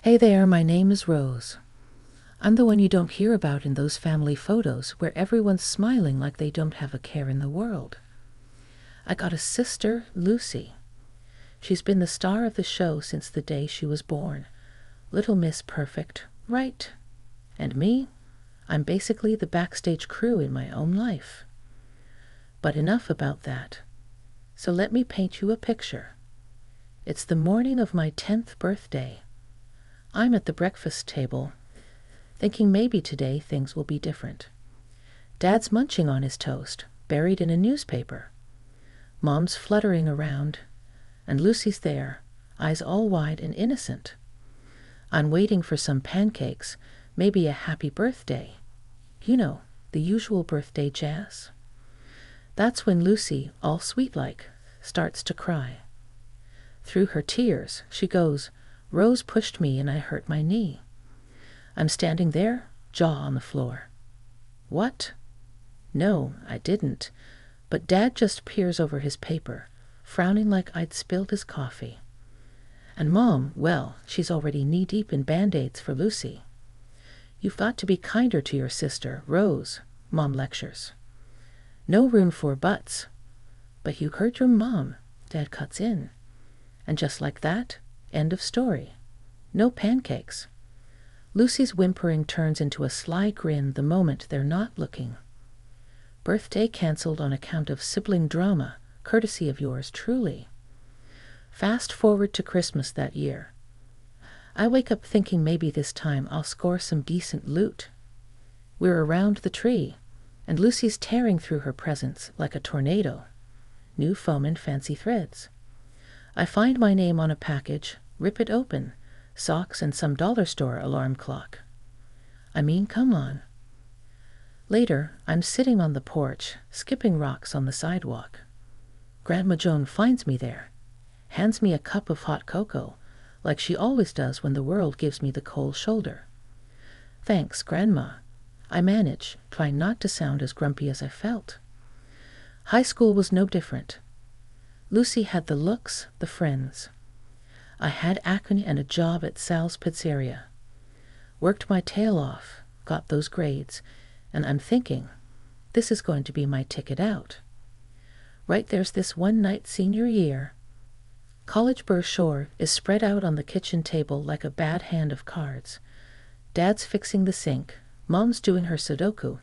Hey there, my name is Rose. I'm the one you don't hear about in those family photos where everyone's smiling like they don't have a care in the world. I got a sister, Lucy. She's been the star of the show since the day she was born. Little Miss Perfect, right? And me? I'm basically the backstage crew in my own life. But enough about that. So let me paint you a picture. It's the morning of my 10th birthday. I'm at the breakfast table, thinking maybe today things will be different. Dad's munching on his toast, buried in a newspaper. Mom's fluttering around, and Lucy's there, eyes all wide and innocent. I'm waiting for some pancakes, maybe a happy birthday. You know, the usual birthday jazz. That's when Lucy, all sweet-like, starts to cry. Through her tears, she goes, "Rose pushed me and I hurt my knee." I'm standing there, jaw on the floor. What? No, I didn't. But Dad just peers over his paper, frowning like I'd spilled his coffee. And Mom, well, she's already knee-deep in Band-Aids for Lucy. "You've got to be kinder to your sister, Rose," Mom lectures. No room for buts. "But you hurt your mom," Dad cuts in. And just like that, end of story. No pancakes. Lucy's whimpering turns into a sly grin the moment they're not looking. Birthday cancelled on account of sibling drama, courtesy of yours truly. Fast forward to Christmas that year. I wake up thinking maybe this time I'll score some decent loot. We're around the tree, and Lucy's tearing through her presents like a tornado. New foam and fancy threads. I find my name on a package, rip it open, socks and some dollar store alarm clock. I mean, come on. Later, I'm sitting on the porch, skipping rocks on the sidewalk. Grandma Joan finds me there, hands me a cup of hot cocoa, like she always does when the world gives me the cold shoulder. "Thanks, Grandma." I manage, trying not to sound as grumpy as I felt. High school was no different. Lucy had the looks, the friends. I had acne and a job at Sal's Pizzeria. Worked my tail off, got those grades, and I'm thinking, this is going to be my ticket out. Right there's this one night senior year. College brochure is spread out on the kitchen table like a bad hand of cards. Dad's fixing the sink, Mom's doing her Sudoku,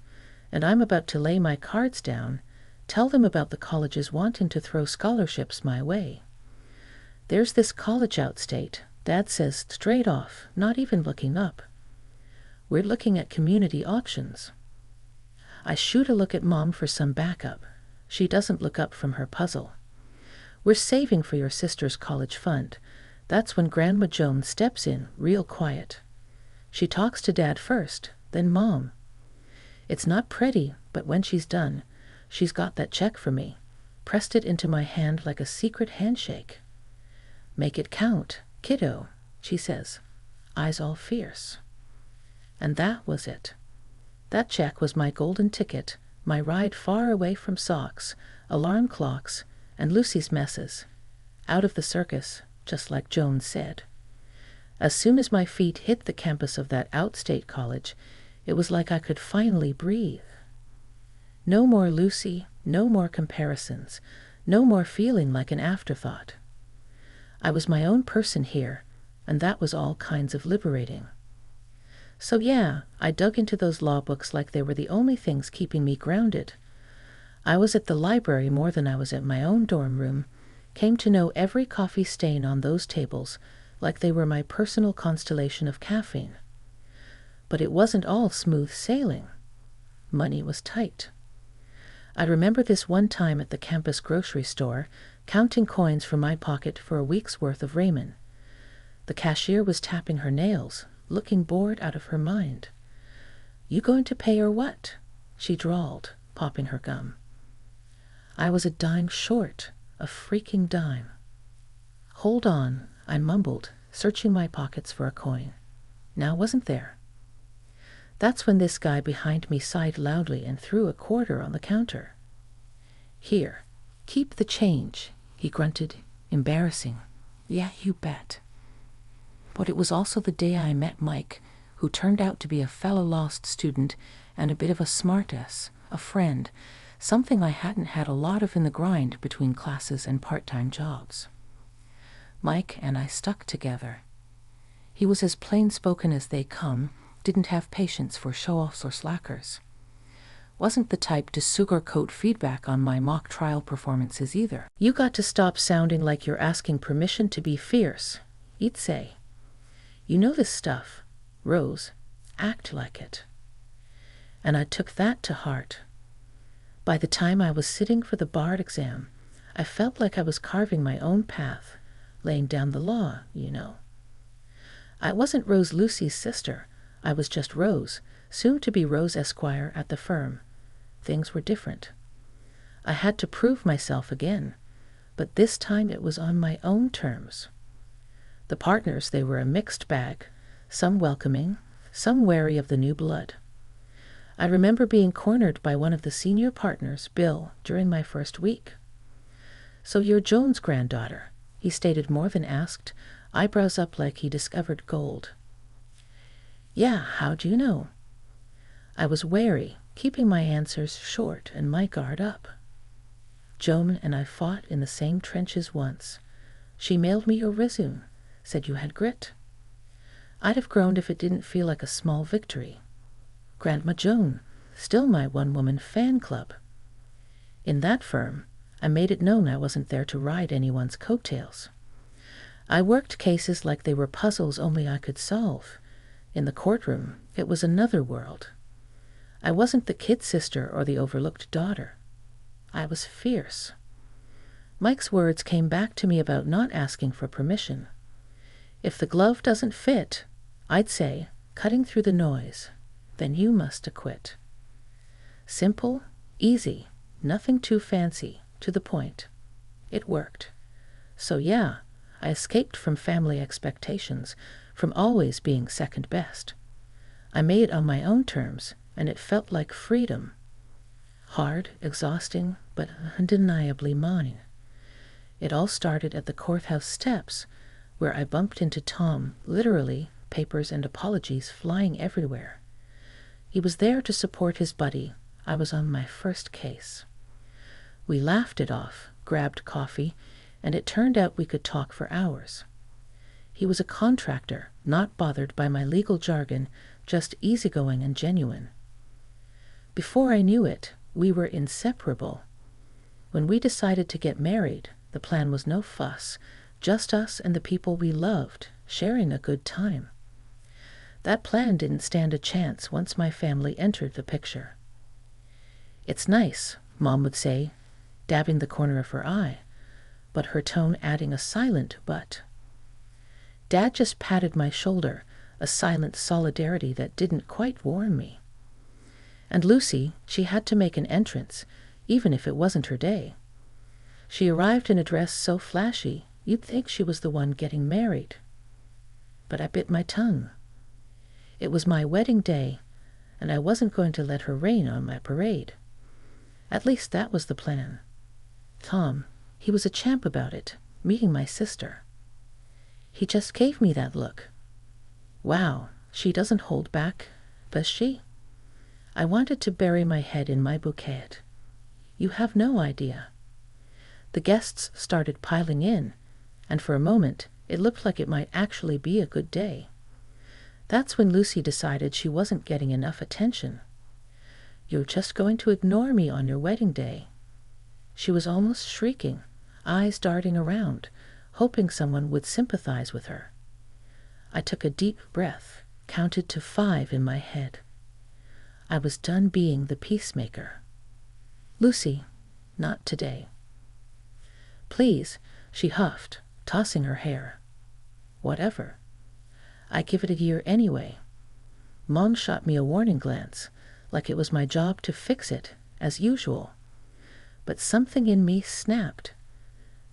and I'm about to lay my cards down, tell them about the colleges wanting to throw scholarships my way. There's this college outstate, Dad says straight off, not even looking up. We're looking at community options. I shoot a look at Mom for some backup. She doesn't look up from her puzzle. "We're saving for your sister's college fund." That's when Grandma Joan steps in, real quiet. She talks to Dad first, then Mom. It's not pretty, but when she's done, she's got that check for me, pressed it into my hand like a secret handshake. "Make it count, kiddo," she says, eyes all fierce. And that was it. That check was my golden ticket, my ride far away from socks, alarm clocks, and Lucy's messes. Out of the circus, just like Joan said. As soon as my feet hit the campus of that outstate college, it was like I could finally breathe. No more Lucy, no more comparisons, no more feeling like an afterthought. I was my own person here, and that was all kinds of liberating. So yeah, I dug into those law books like they were the only things keeping me grounded. I was at the library more than I was at my own dorm room, came to know every coffee stain on those tables like they were my personal constellation of caffeine. But it wasn't all smooth sailing. Money was tight. I remember this one time at the campus grocery store, counting coins from my pocket for a week's worth of ramen. The cashier was tapping her nails, looking bored out of her mind. "You going to pay or what?" she drawled, popping her gum. I was a dime short, a freaking dime. "Hold on," I mumbled, searching my pockets for a coin. Now wasn't there? That's when this guy behind me sighed loudly and threw a quarter on the counter. "Here, keep the change," he grunted, embarrassing. "Yeah, you bet." But it was also the day I met Mike, who turned out to be a fellow lost student and a bit of a smartass, a friend, something I hadn't had a lot of in the grind between classes and part-time jobs. Mike and I stuck together. He was as plain-spoken as they come, didn't have patience for show-offs or slackers. Wasn't the type to sugarcoat feedback on my mock trial performances either. "You got to stop sounding like you're asking permission to be fierce," he'd say. "You know this stuff, Rose. Act like it." And I took that to heart. By the time I was sitting for the Bard exam, I felt like I was carving my own path, laying down the law, you know. I wasn't Rose Lucy's sister. I was just Rose, soon to be Rose Esquire at the firm. Things were different. I had to prove myself again, but this time it was on my own terms. The partners, they were a mixed bag, some welcoming, some wary of the new blood. I remember being cornered by one of the senior partners, Bill, during my first week. "So you're Joan's granddaughter," he stated more than asked, eyebrows up like he discovered gold. "Yeah, how'd you know?" I was wary, keeping my answers short and my guard up. "Joan and I fought in the same trenches once. She mailed me your resume, said you had grit." I'd have groaned if it didn't feel like a small victory. Grandma Joan, still my one-woman fan club. In that firm, I made it known I wasn't there to ride anyone's coattails. I worked cases like they were puzzles only I could solve. In the courtroom, it was another world. I wasn't the kid sister or the overlooked daughter. I was fierce. Mike's words came back to me about not asking for permission. If the glove doesn't fit, I'd say, cutting through the noise, then you must acquit. Simple, easy, nothing too fancy, to the point. It worked. So yeah, I escaped from family expectations, from always being second best. I made it on my own terms, and it felt like freedom. Hard, exhausting, but undeniably mine. It all started at the courthouse steps, where I bumped into Tom, literally, papers and apologies flying everywhere. He was there to support his buddy. I was on my first case. We laughed it off, grabbed coffee, and it turned out we could talk for hours. He was a contractor, not bothered by my legal jargon, just easygoing and genuine. Before I knew it, we were inseparable. When we decided to get married, the plan was no fuss, just us and the people we loved, sharing a good time. That plan didn't stand a chance once my family entered the picture. "It's nice," Mom would say, dabbing the corner of her eye, but her tone adding a silent but. Dad just patted my shoulder, a silent solidarity that didn't quite warm me. And Lucy, she had to make an entrance, even if it wasn't her day. She arrived in a dress so flashy, you'd think she was the one getting married. But I bit my tongue. It was my wedding day, and I wasn't going to let her rain on my parade. At least that was the plan. Tom, he was a champ about it, meeting my sister. He just gave me that look. Wow, she doesn't hold back, does she? I wanted to bury my head in my bouquet. You have no idea. The guests started piling in, and for a moment it looked like it might actually be a good day. That's when Lucy decided she wasn't getting enough attention. "You're just going to ignore me on your wedding day." She was almost shrieking, eyes darting around, hoping someone would sympathize with her. I took a deep breath, counted to 5 in my head. I was done being the peacemaker. "Lucy, not today." "Please," she huffed, tossing her hair. "Whatever. I give it a year anyway." Mom shot me a warning glance, like it was my job to fix it, as usual. But something in me snapped.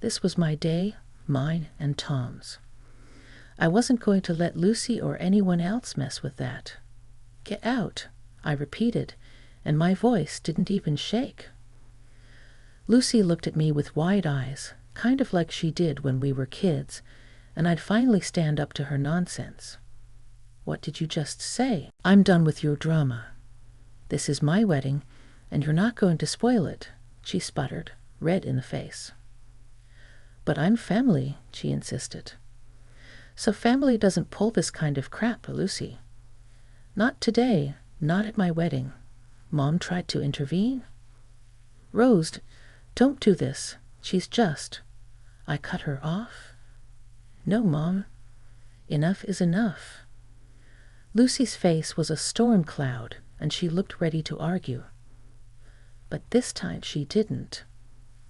This was my day, mine and Tom's. I wasn't going to let Lucy or anyone else mess with that. "Get out," I repeated, and my voice didn't even shake. Lucy looked at me with wide eyes, kind of like she did when we were kids, and I'd finally stand up to her nonsense. "What did you just say?" "I'm done with your drama. This is my wedding, and you're not going to spoil it," she sputtered, red in the face. "But I'm family," she insisted. "So family doesn't pull this kind of crap, Lucy." "Not today, not at my wedding." Mom tried to intervene. "Rose, don't do this. She's just—" I cut her off. "No, Mom. Enough is enough." Lucy's face was a storm cloud, and she looked ready to argue. But this time she didn't.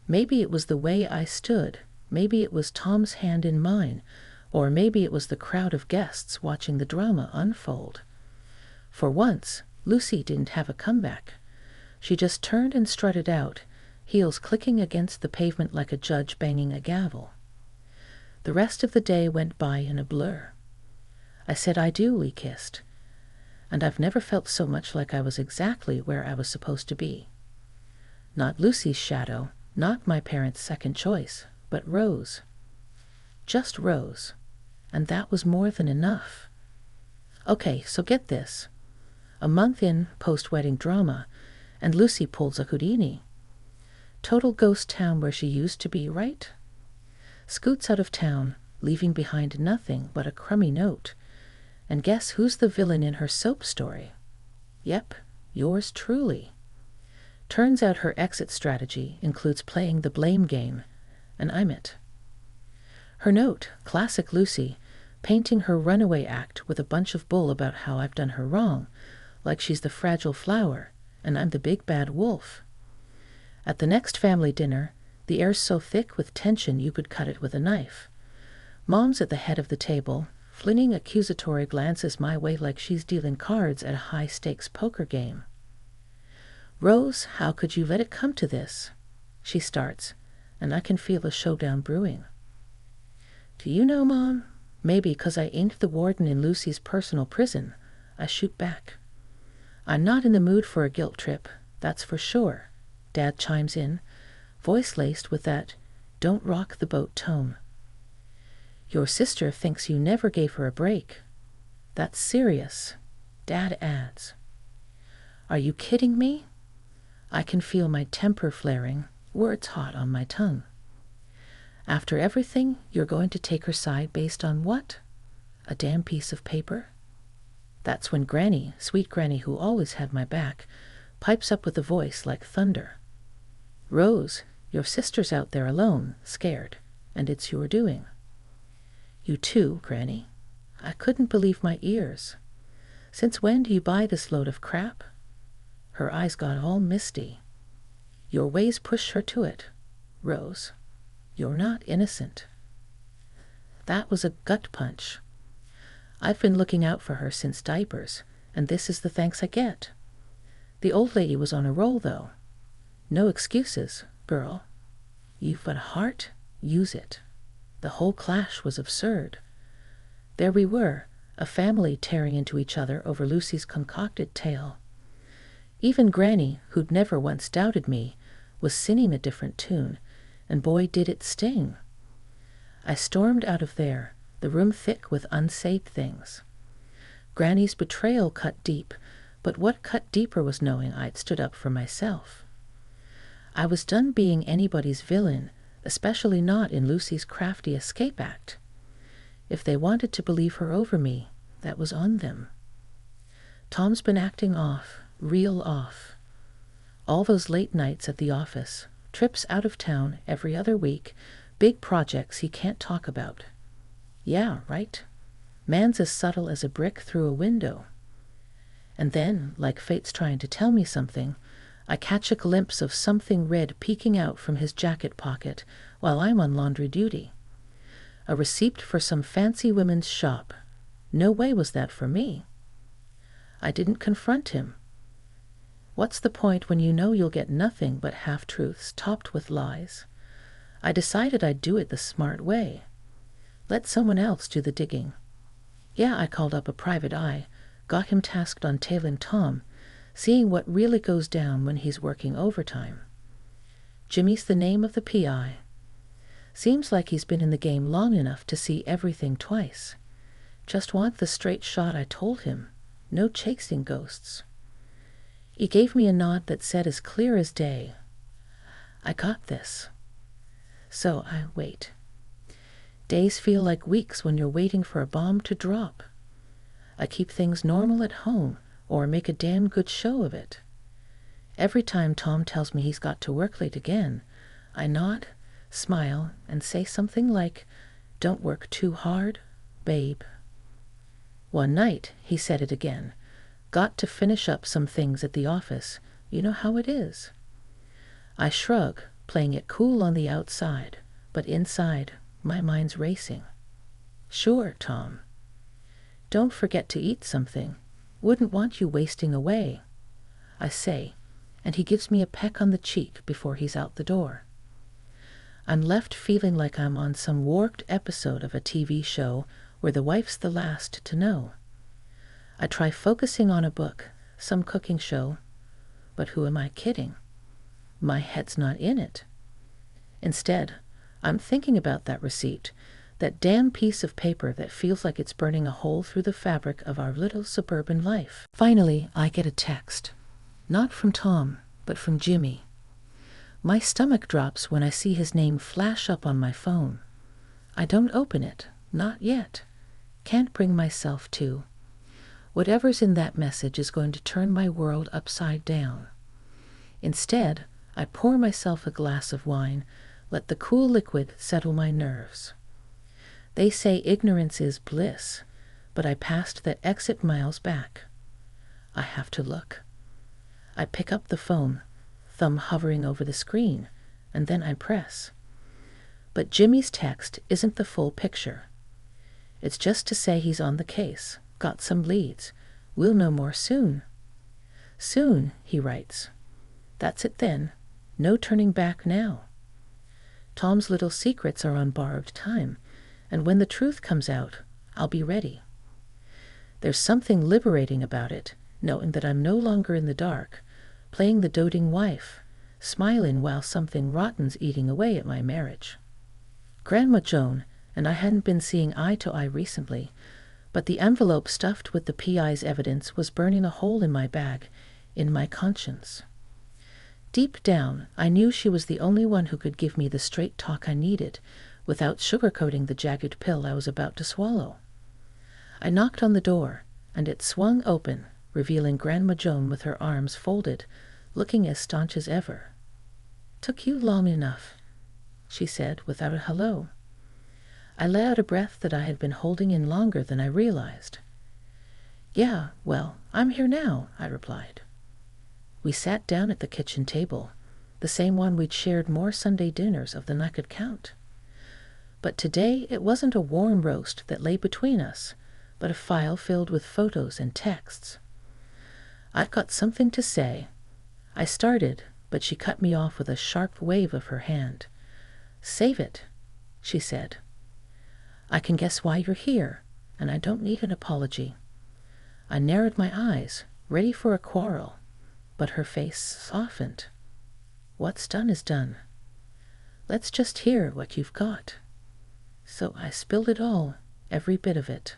Maybe it was the way I stood, maybe it was Tom's hand in mine, or maybe it was the crowd of guests watching the drama unfold. For once, Lucy didn't have a comeback. She just turned and strutted out, heels clicking against the pavement like a judge banging a gavel. The rest of the day went by in a blur. I said I do, we kissed, and I've never felt so much like I was exactly where I was supposed to be. Not Lucy's shadow, not my parents' second choice, but Rose. Just Rose. And that was more than enough. Okay, so get this. A month in post-wedding drama, and Lucy pulls a Houdini. Total ghost town where she used to be, right? Scoots out of town, leaving behind nothing but a crummy note. And guess who's the villain in her soap story? Yep, yours truly. Turns out her exit strategy includes playing the blame game, and I'm it. Her note, classic Lucy, painting her runaway act with a bunch of bull about how I've done her wrong, like she's the fragile flower, and I'm the big bad wolf. At the next family dinner, the air's so thick with tension you could cut it with a knife. Mom's at the head of the table, flinging accusatory glances my way like she's dealing cards at a high-stakes poker game. "Rose, how could you let it come to this?" she starts, and I can feel a showdown brewing. "Do you know, Mom? Maybe 'cause I ain't the warden in Lucy's personal prison," I shoot back. "I'm not in the mood for a guilt trip, that's for sure," Dad chimes in, voice laced with that "don't rock the boat" tone. "Your sister thinks you never gave her a break. That's serious," Dad adds. "Are you kidding me?" I can feel my temper flaring, words hot on my tongue. "After everything, you're going to take her side based on what? A damn piece of paper?" That's when Granny, sweet Granny who always had my back, pipes up with a voice like thunder. "Rose, your sister's out there alone, scared, and it's your doing." "You too, Granny." I couldn't believe my ears. "Since when do you buy this load of crap?" Her eyes got all misty. "Your ways push her to it, Rose. You're not innocent." That was a gut punch. I've been looking out for her since diapers, and this is the thanks I get. The old lady was on a roll, though. "No excuses, girl. You've got a heart, use it." The whole clash was absurd. There we were, a family tearing into each other over Lucy's concocted tale. Even Granny, who'd never once doubted me, was singing a different tune, and boy did it sting. I stormed out of there, the room thick with unsaid things. Granny's betrayal cut deep, but what cut deeper was knowing I'd stood up for myself. I was done being anybody's villain, especially not in Lucy's crafty escape act. If they wanted to believe her over me, that was on them. Tom's been acting off, real off. All those late nights at the office, trips out of town every other week, big projects he can't talk about. Yeah, right? Man's as subtle as a brick through a window. And then, like fate's trying to tell me something, I catch a glimpse of something red peeking out from his jacket pocket while I'm on laundry duty. A receipt for some fancy women's shop. No way was that for me. I didn't confront him. What's the point when you know you'll get nothing but half-truths topped with lies? I decided I'd do it the smart way. Let someone else do the digging. Yeah, I called up a private eye, got him tasked on tailing Tom, seeing what really goes down when he's working overtime. Jimmy's the name of the PI. Seems like he's been in the game long enough to see everything twice. Just want the straight shot, I told him. No chasing ghosts. He gave me a nod that said as clear as day, I got this. So I wait. Days feel like weeks when you're waiting for a bomb to drop. I keep things normal at home, or make a damn good show of it. Every time Tom tells me he's got to work late again, I nod, smile, and say something like, don't work too hard, babe. One night, he said it again. Got to finish up some things at the office. You know how it is. I shrug, playing it cool on the outside, but inside, my mind's racing. Sure, Tom. Don't forget to eat something. Wouldn't want you wasting away, I say, and he gives me a peck on the cheek before he's out the door. I'm left feeling like I'm on some warped episode of a TV show where the wife's the last to know. I try focusing on a book, some cooking show, but who am I kidding? My head's not in it. Instead, I'm thinking about that receipt, that damn piece of paper that feels like it's burning a hole through the fabric of our little suburban life. Finally, I get a text. Not from Tom, but from Jimmy. My stomach drops when I see his name flash up on my phone. I don't open it, not yet. Can't bring myself to. Whatever's in that message is going to turn my world upside down. Instead, I pour myself a glass of wine, let the cool liquid settle my nerves. They say ignorance is bliss, but I passed that exit miles back. I have to look. I pick up the phone, thumb hovering over the screen, and then I press. But Jimmy's text isn't the full picture. It's just to say he's on the case, got some leads. We'll know more soon. Soon, he writes. That's it then. No turning back now. Tom's little secrets are on borrowed time, and when the truth comes out, I'll be ready. There's something liberating about it, knowing that I'm no longer in the dark, playing the doting wife, smiling while something rotten's eating away at my marriage. Grandma Joan and I hadn't been seeing eye to eye recently, but the envelope stuffed with the PI's evidence was burning a hole in my bag, in my conscience. Deep down, I knew she was the only one who could give me the straight talk I needed, without sugarcoating the jagged pill I was about to swallow. I knocked on the door, and it swung open, revealing Grandma Joan with her arms folded, looking as staunch as ever. "Took you long enough," she said without a hello. I let out a breath that I had been holding in longer than I realized. "Yeah, well, I'm here now," I replied. We sat down at the kitchen table, the same one we'd shared more Sunday dinners of than I could count. But today it wasn't a warm roast that lay between us, but a file filled with photos and texts. I've got something to say. I started, but she cut me off with a sharp wave of her hand. "Save it," she said. "I can guess why you're here, and I don't need an apology." I narrowed my eyes, ready for a quarrel, but her face softened. "What's done is done. Let's just hear what you've got." So I spilled it all, every bit of it.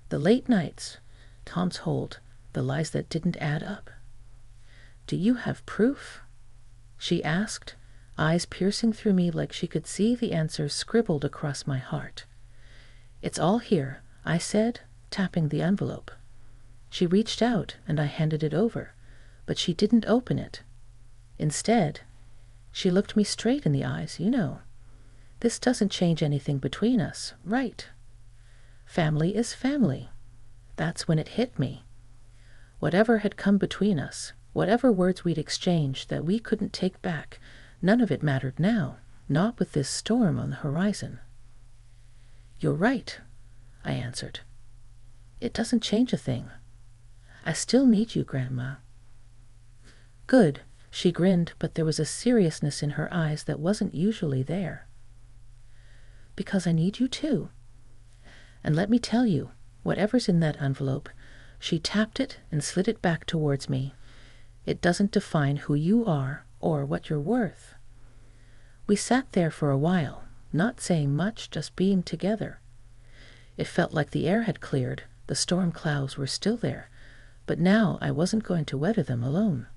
The late nights, Tom's hold, the lies that didn't add up. "Do you have proof?" she asked, eyes piercing through me like she could see the answers scribbled across my heart. "It's all here," I said, tapping the envelope. She reached out, and I handed it over, but she didn't open it. Instead, she looked me straight in the eyes. "This doesn't change anything between us, right? Family is family." That's when it hit me. Whatever had come between us, whatever words we'd exchanged that we couldn't take back, none of it mattered now, not with this storm on the horizon. "You're right," I answered. "It doesn't change a thing. I still need you, Grandma." "Good," she grinned, but there was a seriousness in her eyes that wasn't usually there. "Because I need you too. And let me tell you, whatever's in that envelope," she tapped it and slid it back towards me, "it doesn't define who you are or what you're worth." We sat there for a while, not saying much, just being together. It felt like the air had cleared, the storm clouds were still there, but now I wasn't going to weather them alone.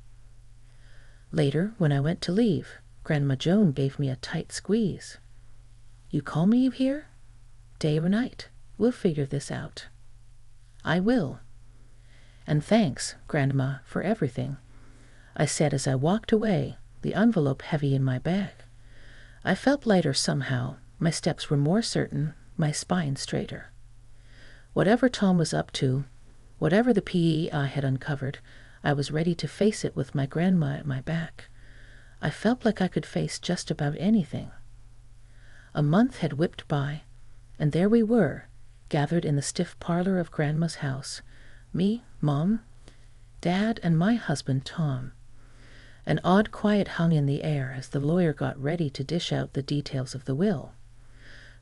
Later, when I went to leave, Grandma Joan gave me a tight squeeze. "You call me here? Day or night? We'll figure this out." "I will. And thanks, Grandma, for everything," I said as I walked away, the envelope heavy in my bag. I felt lighter somehow. My steps were more certain, my spine straighter. Whatever Tom was up to, whatever the PEI had uncovered, I was ready to face it with my grandma at my back. I felt like I could face just about anything. A month had whipped by, and there we were, gathered in the stiff parlor of Grandma's house. Me, Mom, Dad, and my husband, Tom. An odd quiet hung in the air as the lawyer got ready to dish out the details of the will.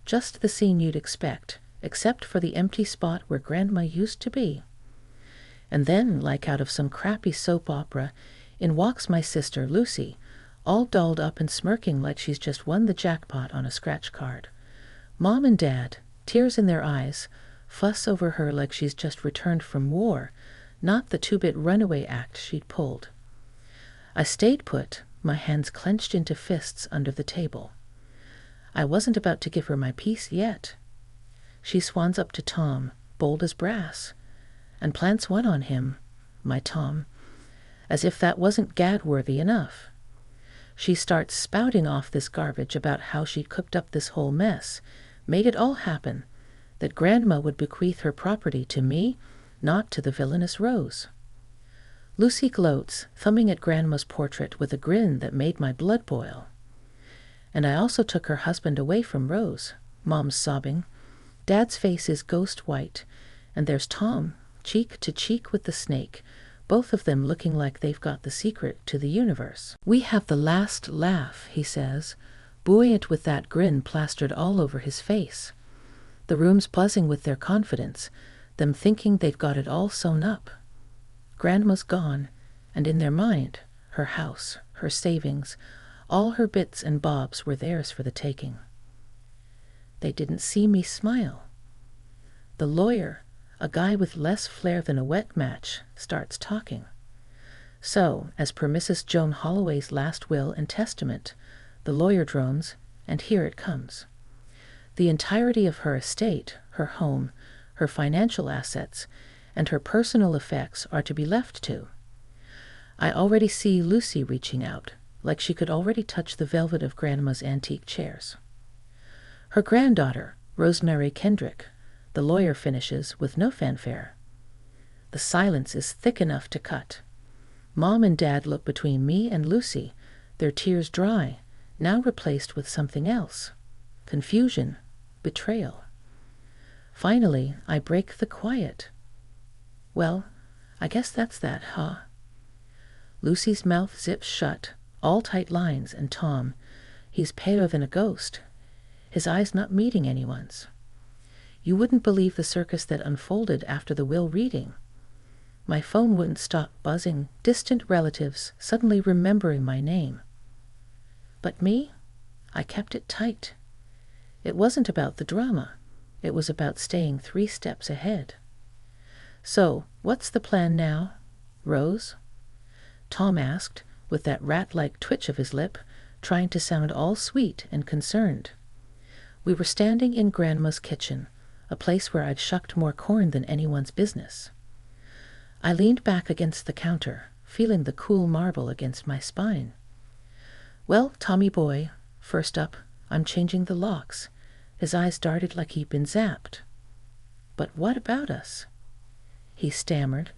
Just the scene you'd expect, except for the empty spot where Grandma used to be. And then, like out of some crappy soap opera, in walks my sister, Lucy, all dolled up and smirking like she's just won the jackpot on a scratch card. Mom and Dad, tears in their eyes, fuss over her like she's just returned from war, not the two-bit runaway act she'd pulled. I stayed put, my hands clenched into fists under the table. I wasn't about to give her my piece yet. She swans up to Tom, bold as brass, and plants one on him, my Tom, as if that wasn't gad-worthy enough. She starts spouting off this garbage about how she'd cooked up this whole mess, made it all happen, that Grandma would bequeath her property to me, not to the villainous Rose. Lucy gloats, thumbing at Grandma's portrait with a grin that made my blood boil. And I also took her husband away from Rose, Mom's sobbing. Dad's face is ghost white, and there's Tom, cheek to cheek with the snake, both of them looking like they've got the secret to the universe. "We have the last laugh," he says, buoyant with that grin plastered all over his face. The room's buzzing with their confidence, them thinking they've got it all sewn up. Grandma's gone, and in their mind, her house, her savings, all her bits and bobs were theirs for the taking. They didn't see me smile. The lawyer, a guy with less flair than a wet match, starts talking. So, as per Mrs. Joan Holloway's last will and testament, the lawyer drones, and here it comes. The entirety of her estate, her home, her financial assets, and her personal effects are to be left to. I already see Lucy reaching out, like she could already touch the velvet of Grandma's antique chairs. Her granddaughter, Rosemary Kendrick, the lawyer finishes with no fanfare. The silence is thick enough to cut. Mom and Dad look between me and Lucy, their tears dry, now replaced with something else. Confusion, betrayal. Finally, I break the quiet. "Well, I guess that's that, huh?" Lucy's mouth zips shut, all tight lines, and Tom, he's paler than a ghost, his eyes not meeting anyone's. You wouldn't believe the circus that unfolded after the will reading. My phone wouldn't stop buzzing, distant relatives suddenly remembering my name. But me? I kept it tight. It wasn't about the drama. It was about staying 3 steps ahead. "So, what's the plan now, Rose?" Tom asked, with that rat-like twitch of his lip, trying to sound all sweet and concerned. We were standing in Grandma's kitchen, a place where I'd shucked more corn than anyone's business. I leaned back against the counter, feeling the cool marble against my spine. "Well, Tommy boy, first up, I'm changing the locks." His eyes darted like he'd been zapped. "But what about us?" He stammered,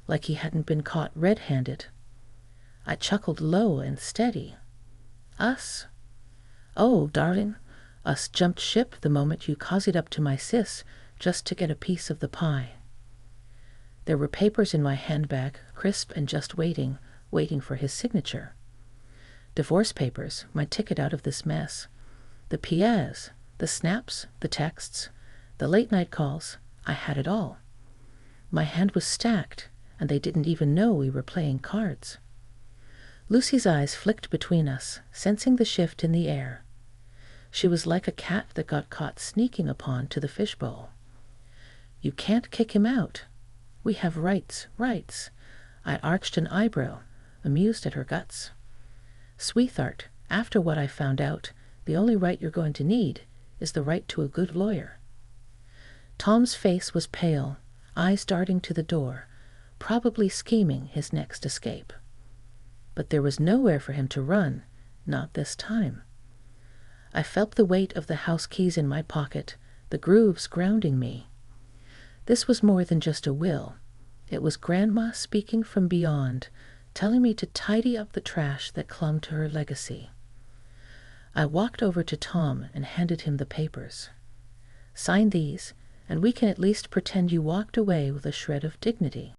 like he hadn't been caught red-handed. I chuckled low and steady. "Us? Oh, darling, us jumped ship the moment you cozied up to my sis just to get a piece of the pie." There were papers in my handbag, crisp and just waiting for his signature. Divorce papers, my ticket out of this mess. The P.S., the snaps, the texts, the late-night calls, I had it all. My hand was stacked, and they didn't even know we were playing cards. Lucy's eyes flicked between us, sensing the shift in the air. She was like a cat that got caught sneaking upon to the fishbowl. "You can't kick him out. We have rights, rights." I arched an eyebrow, amused at her guts. "Sweetheart, after what I found out, the only right you're going to need is the right to a good lawyer." Tom's face was pale, eyes darting to the door, probably scheming his next escape. But there was nowhere for him to run, not this time. I felt the weight of the house keys in my pocket, the grooves grounding me. This was more than just a will. It was Grandma speaking from beyond, telling me to tidy up the trash that clung to her legacy. I walked over to Tom and handed him the papers. "Sign these, and we can at least pretend you walked away with a shred of dignity."